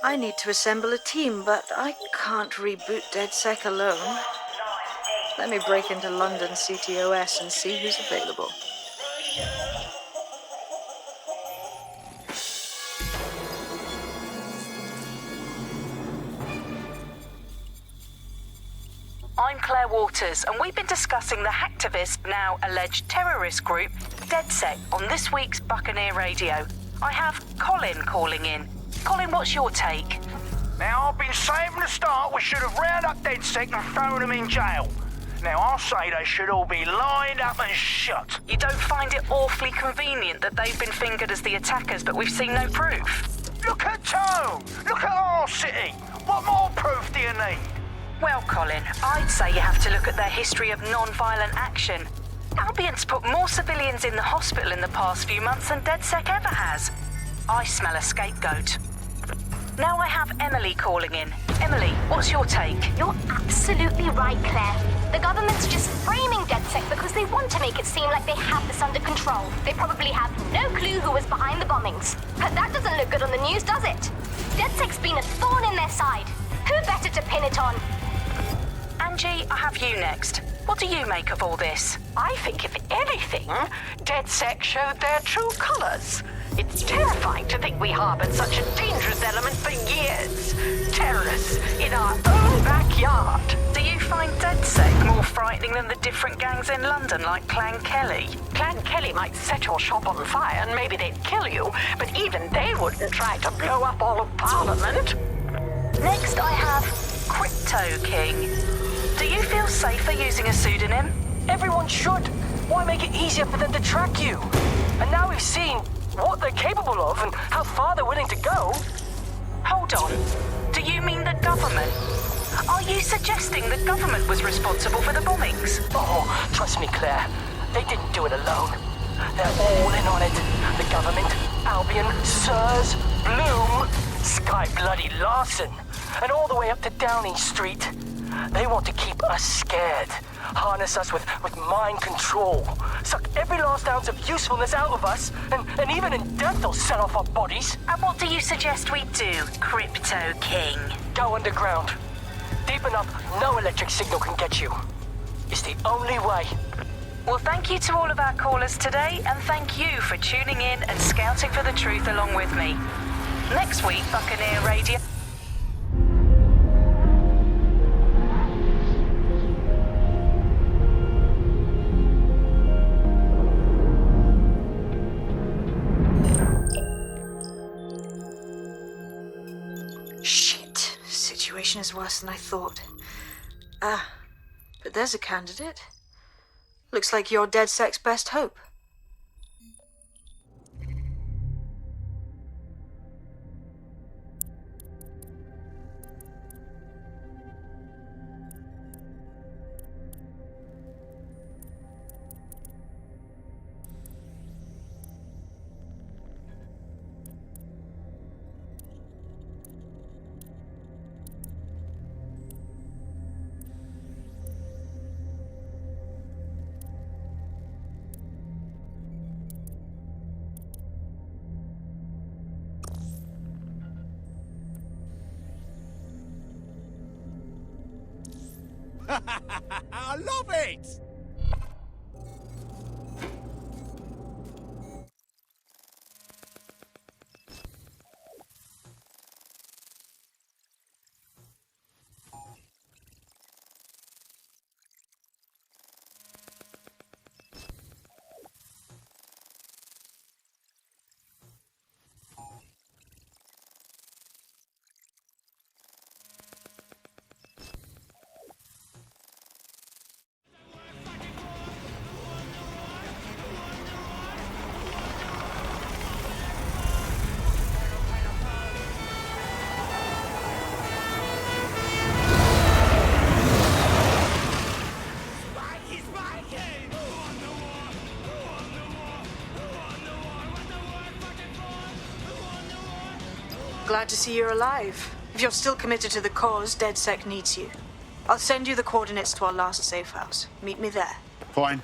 I need to assemble a team, but I can't reboot DedSec alone. Let me break into London CTOS and see who's available. I'm Claire Waters, and we've been discussing the hacktivist, now alleged terrorist group, DedSec, on this week's Buccaneer Radio. I have Colin calling in. Colin, what's your take? Now, I've been saying from the start we should have rounded up DedSec and thrown them in jail. Now, I'll say they should all be lined up and shot. You don't find it awfully convenient that they've been fingered as the attackers, but we've seen no proof? Look at Tone! Look at our city! What more proof do you need? Well, Colin, I'd say you have to look at their history of non-violent action. Albion's put more civilians in the hospital in the past few months than DedSec ever has. I smell a scapegoat. Now I have Emily calling in. Emily, what's your take? You're absolutely right, Claire. The government's just framing DedSec because they want to make it seem like they have this under control. They probably have no clue who was behind the bombings. But that doesn't look good on the news, does it? DedSec's been a thorn in their side. Who better to pin it on? Angie, I have you next. What do you make of all this? I think, if anything, DedSec showed their true colors. It's terrifying to think we harbored such a dangerous element for years. Terrorists in our own backyard. Do you find DedSec more frightening than the different gangs in London, like Clan Kelly? Clan Kelly might set your shop on fire and maybe they'd kill you, but even they wouldn't try to blow up all of Parliament. Next I have Crypto King. Do you feel safer using a pseudonym? Everyone should. Why make it easier for them to track you? And now we've seen what they're capable of and how far they're willing to go. Hold on. Do you mean the government? Are you suggesting the government was responsible for the bombings? Oh, trust me, Claire. They didn't do it alone. They're all in on it. The government, Albion, Sirs, Bloom, Sky Bloody Larson, and all the way up to Downing Street. They want to keep us scared, harness us with mind control, suck every last ounce of usefulness out of us, and even in death they'll set off our bodies. And what do you suggest we do, Crypto King? Go underground. Deep enough, no electric signal can get you. It's the only way. Well, thank you to all of our callers today, and thank you for tuning in and scouting for the truth along with me. Next week, Buccaneer Radio... Shit. Situation is worse than I thought. But there's a candidate. Looks like you're DedSec's best hope. I love it! Glad to see you're alive. If you're still committed to the cause, DedSec needs you. I'll send you the coordinates to our last safe house. Meet me there. Fine.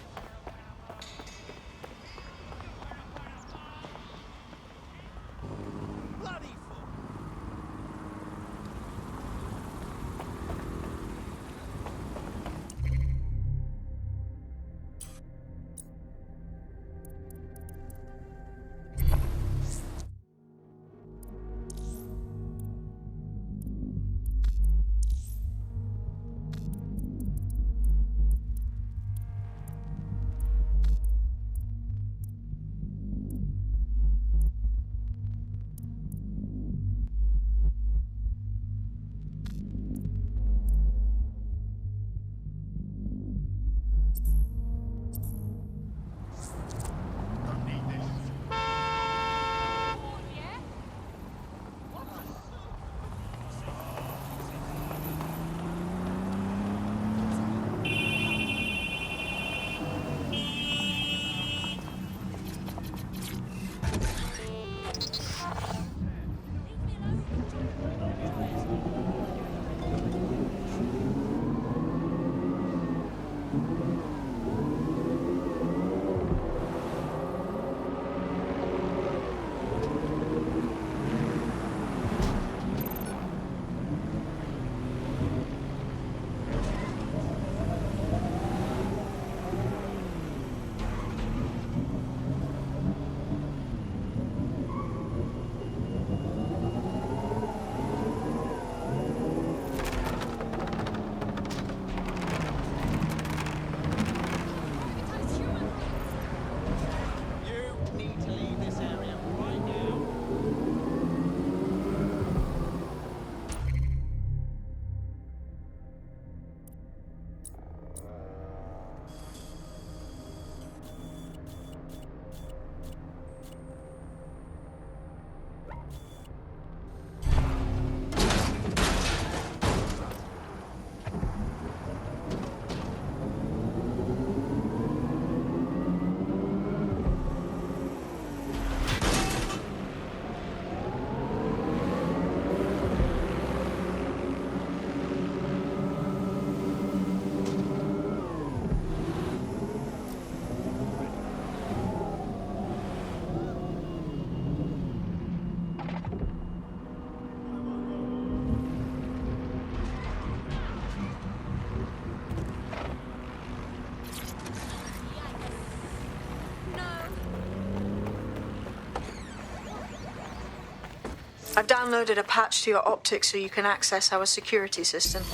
I've downloaded a patch to your optics so you can access our security system.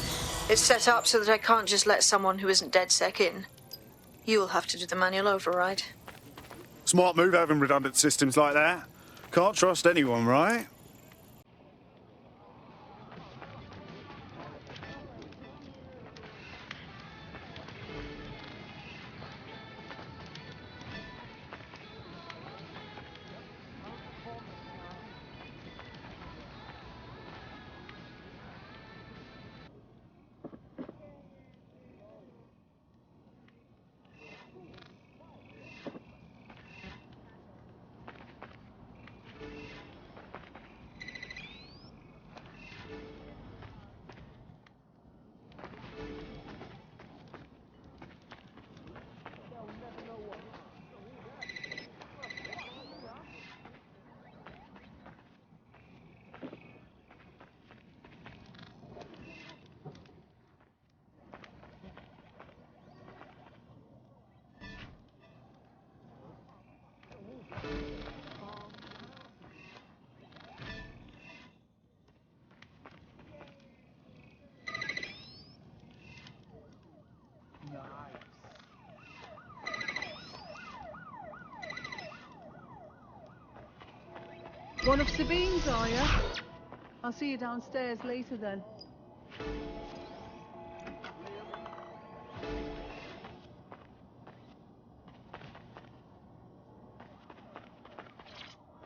It's set up so that I can't just let someone who isn't DedSec in. You'll have to do the manual override. Smart move having redundant systems like that. Can't trust anyone, right? One of Sabine's, are you? I'll see you downstairs later then.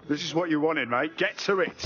This is what you wanted, mate. Get to it.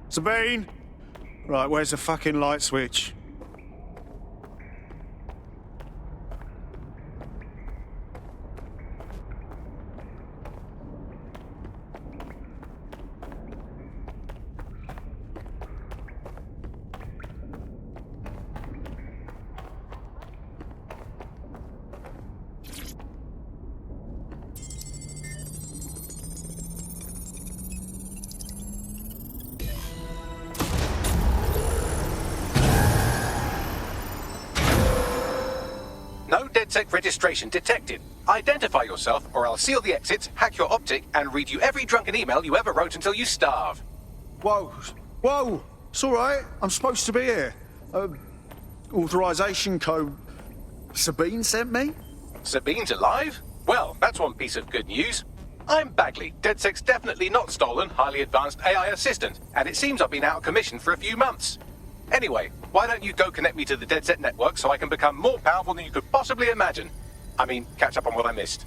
Sabine! Right, where's the fucking light switch? No DedSec registration detected. Identify yourself, or I'll seal the exits, hack your optic, and read you every drunken email you ever wrote until you starve. Whoa! Whoa! It's all right. I'm supposed to be here. Authorization code Sabine sent me? Sabine's alive? Well, that's one piece of good news. I'm Bagley, DedSec's definitely not stolen, highly advanced AI assistant, and it seems I've been out of commission for a few months. Anyway, why don't you go connect me to the DedSec network so I can become more powerful than you could possibly imagine? I mean, catch up on what I missed.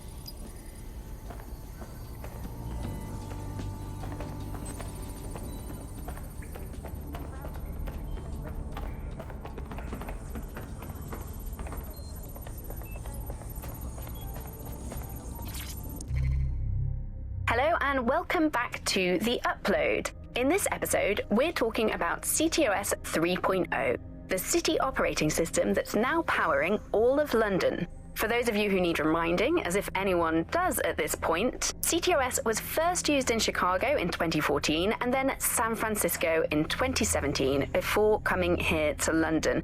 Hello and welcome back to The Upload. In this episode, we're talking about CTOS 3.0, the city operating system that's now powering all of London. For those of you who need reminding, as if anyone does at this point, CTOS was first used in Chicago in 2014 and then San Francisco in 2017 before coming here to London.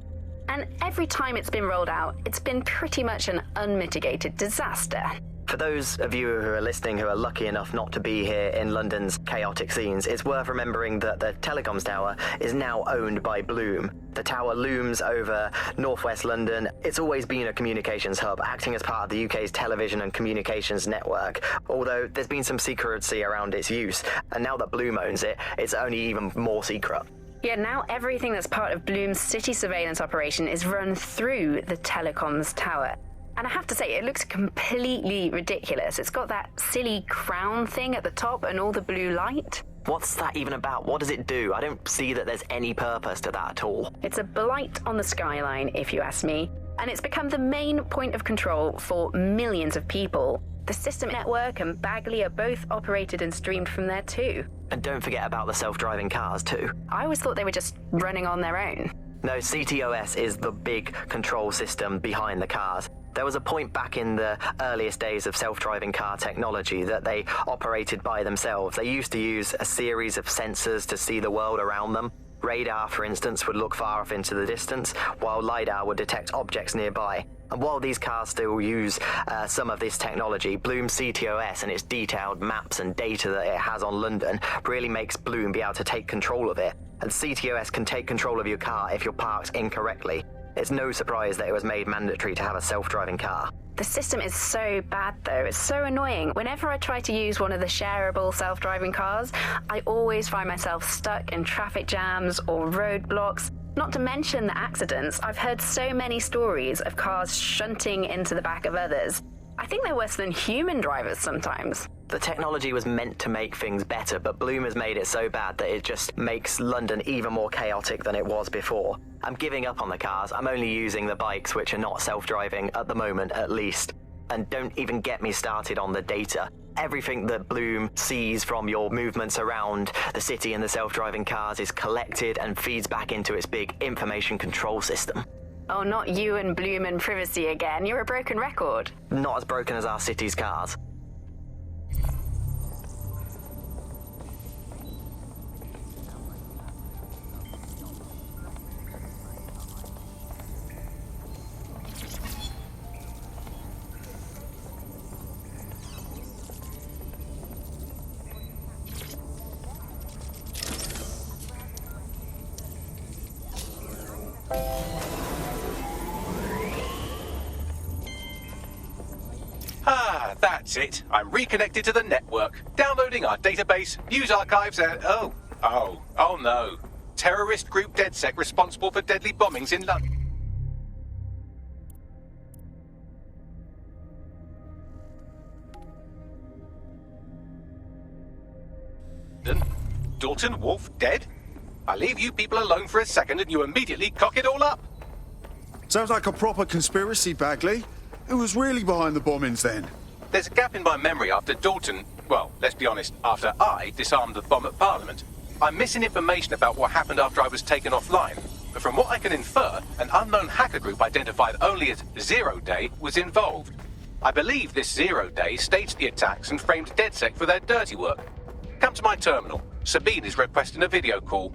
And every time it's been rolled out, it's been pretty much an unmitigated disaster. For those of you who are listening who are lucky enough not to be here in London's chaotic scenes, it's worth remembering that the telecoms tower is now owned by Bloom. The tower looms over northwest London. It's always been a communications hub, acting as part of the UK's television and communications network, although there's been some secrecy around its use, and now that Bloom owns it, it's only even more secret. Yeah, now everything that's part of Bloom's city surveillance operation is run through the telecoms tower. And I have to say, it looks completely ridiculous. It's got that silly crown thing at the top and all the blue light. What's that even about? What does it do? I don't see that there's any purpose to that at all. It's a blight on the skyline, if you ask me. And it's become the main point of control for millions of people. The system network and Bagley are both operated and streamed from there too. And don't forget about the self-driving cars too. I always thought they were just running on their own. No, CTOS is the big control system behind the cars. There was a point back in the earliest days of self-driving car technology that they operated by themselves. They used to use a series of sensors to see the world around them. Radar, for instance, would look far off into the distance, while LiDAR would detect objects nearby. And while these cars still use some of this technology, Bloom CTOS and its detailed maps and data that it has on London really makes Bloom be able to take control of it. And CTOS can take control of your car if you're parked incorrectly. It's no surprise that it was made mandatory to have a self-driving car. The system is so bad though, it's so annoying. Whenever I try to use one of the shareable self-driving cars, I always find myself stuck in traffic jams or roadblocks. Not to mention the accidents. I've heard so many stories of cars shunting into the back of others. I think they're worse than human drivers sometimes. The technology was meant to make things better, but Bloom has made it so bad that it just makes London even more chaotic than it was before. I'm giving up on the cars. I'm only using the bikes, which are not self-driving at the moment, at least. And don't even get me started on the data. Everything that Bloom sees from your movements around the city and the self-driving cars is collected and feeds back into its big information control system. Oh, not you and Bloom and privacy again. You're a broken record. Not as broken as our city's cars. Ah, that's it. I'm reconnected to the network, downloading our database, news archives, and oh no. Terrorist group DedSec responsible for deadly bombings in London. Dalton Wolf dead? I leave you people alone for a second and you immediately cock it all up. Sounds like a proper conspiracy, Bagley. Who was really behind the bombings then? There's a gap in my memory after Dalton, well, let's be honest, after I disarmed the bomb at Parliament. I'm missing information about what happened after I was taken offline. But from what I can infer, an unknown hacker group identified only as Zero Day was involved. I believe this Zero Day staged the attacks and framed DedSec for their dirty work. Come to my terminal. Sabine is requesting a video call.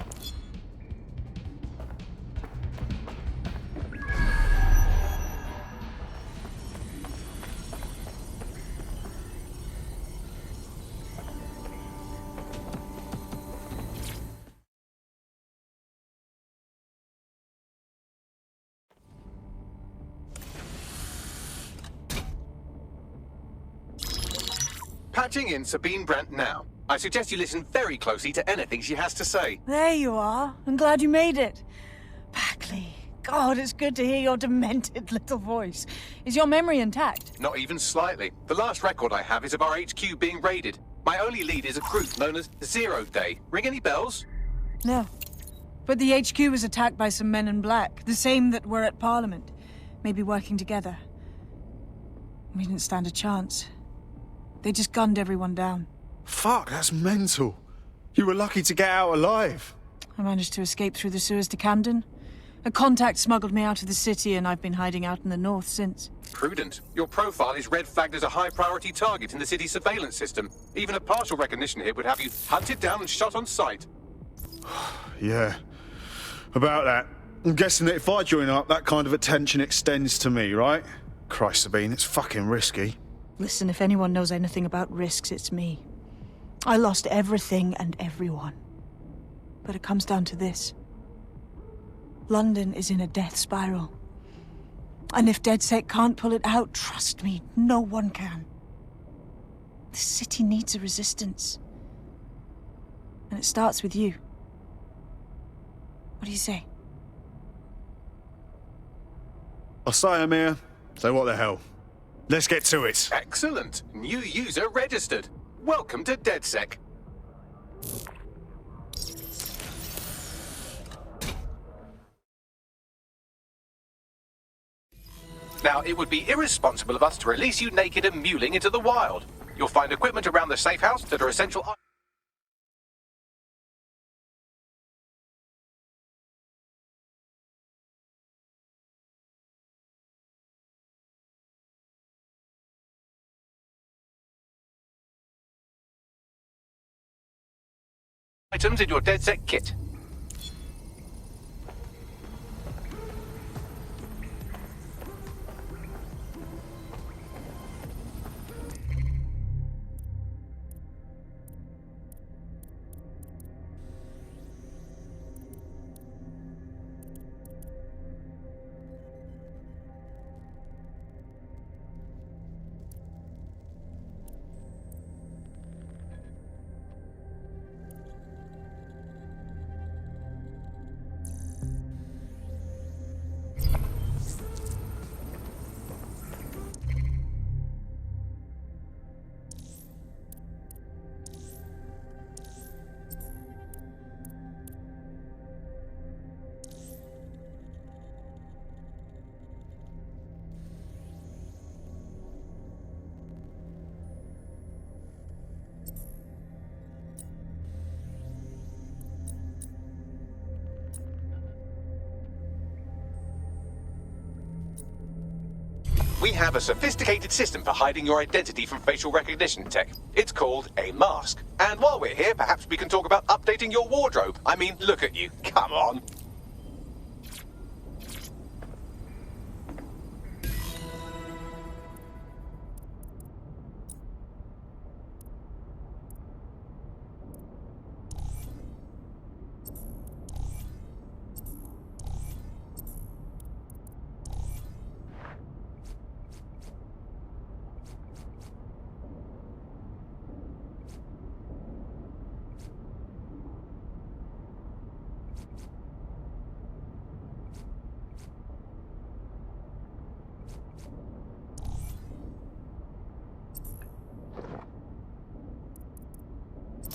Patching in Sabine Brandt now. I suggest you listen very closely to anything she has to say. There you are. I'm glad you made it. Bagley. God, it's good to hear your demented little voice. Is your memory intact? Not even slightly. The last record I have is of our HQ being raided. My only lead is a group known as Zero Day. Ring any bells? No. But the HQ was attacked by some men in black, the same that were at Parliament. Maybe working together. We didn't stand a chance. They just gunned everyone down. Fuck, that's mental. You were lucky to get out alive. I managed to escape through the sewers to Camden. A contact smuggled me out of the city, and I've been hiding out in the north since. Prudent. Your profile is red flagged as a high-priority target in the city's surveillance system. Even a partial recognition hit would have you hunted down and shot on sight. Yeah, about that. I'm guessing that if I join up, that kind of attention extends to me, right? Christ, Sabine, it's fucking risky. Listen, if anyone knows anything about risks, it's me. I lost everything and everyone. But it comes down to this. London is in a death spiral. And if DedSec can't pull it out, trust me, no one can. The city needs a resistance. And it starts with you. What do you say? I say, Amir, so what the hell? Let's get to it. Excellent. New user registered. Welcome to DedSec. Now, it would be irresponsible of us to release you naked and mewling into the wild. You'll find equipment around the safe house that are essential items in your DedSec kit. We have a sophisticated system for hiding your identity from facial recognition tech. It's called a mask. And while we're here, perhaps we can talk about updating your wardrobe. I mean, look at you. Come on.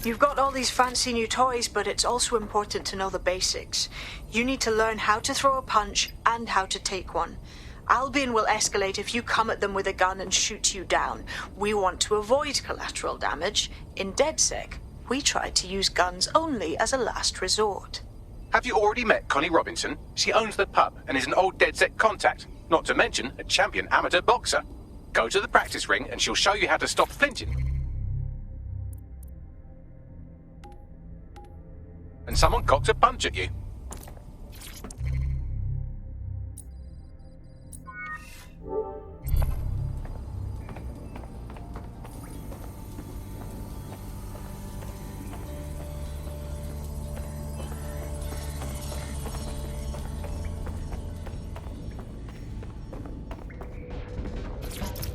You've got all these fancy new toys, but it's also important to know the basics. You need to learn how to throw a punch and how to take one. Albion will escalate if you come at them with a gun and shoot you down. We want to avoid collateral damage. In DedSec, we try to use guns only as a last resort. Have you already met Connie Robinson? She owns the pub and is an old DedSec contact, not to mention a champion amateur boxer. Go to the practice ring and she'll show you how to stop flinching. And someone cocked a punch at you.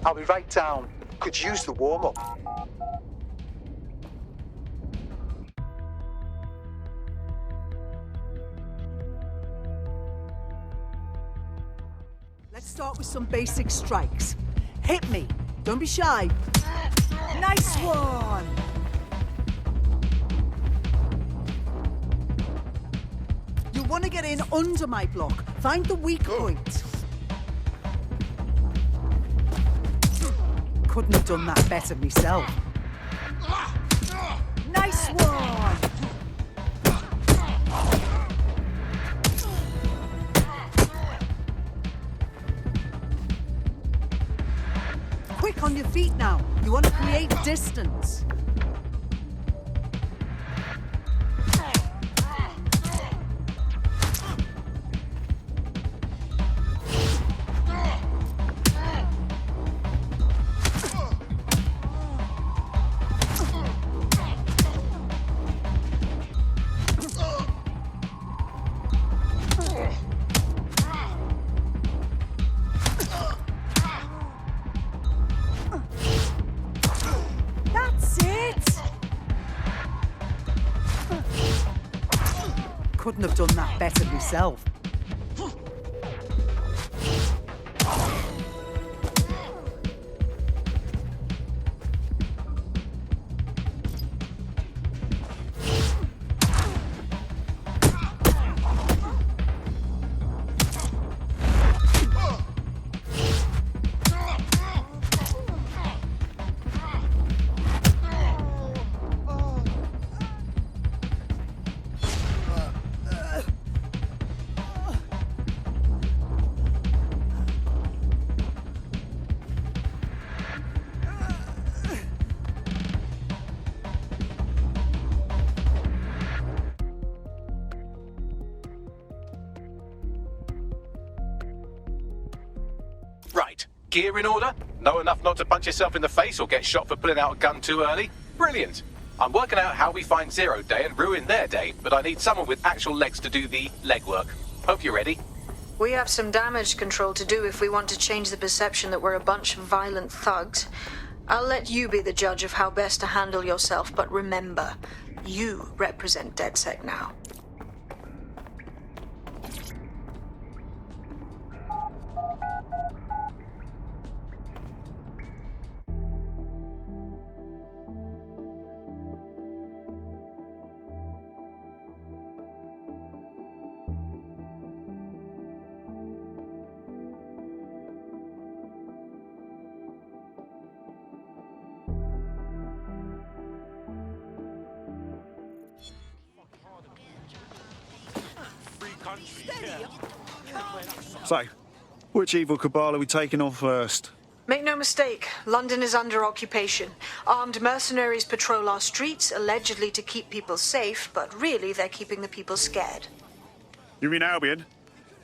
I'll be right down. Could use the warm-up. Let's start with some basic strikes. Hit me. Don't be shy. Nice one. You'll want to get in under my block. Find the weak point. Couldn't have done that better myself. Nice one. Quick on your feet now. You want to create distance. Couldn't have done that better myself. Gear in order? Know enough not to punch yourself in the face or get shot for pulling out a gun too early? Brilliant. I'm working out how we find Zero Day and ruin their day, but I need someone with actual legs to do the legwork. Hope you're ready. We have some damage control to do if we want to change the perception that we're a bunch of violent thugs. I'll let you be the judge of how best to handle yourself, but remember, you represent DedSec now. So, which evil cabal are we taking on first? Make no mistake, London is under occupation. Armed mercenaries patrol our streets, allegedly to keep people safe, but really they're keeping the people scared. You mean Albion?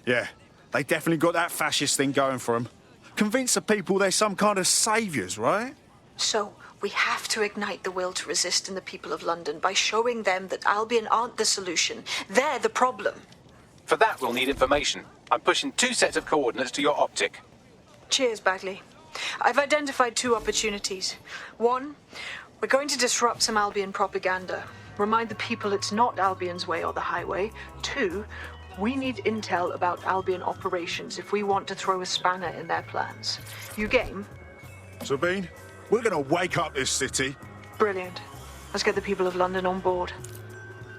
Yeah, they definitely got that fascist thing going for them. Convince the people they're some kind of saviours, right? So, we have to ignite the will to resist in the people of London by showing them that Albion aren't the solution. They're the problem. For that, we'll need information. I'm pushing 2 sets of coordinates to your optic. Cheers, Bagley. I've identified 2 opportunities. 1, we're going to disrupt some Albion propaganda. Remind the people it's not Albion's way or the highway. 2, we need intel about Albion operations if we want to throw a spanner in their plans. You game? Sabine, we're gonna wake up this city. Brilliant. Let's get the people of London on board.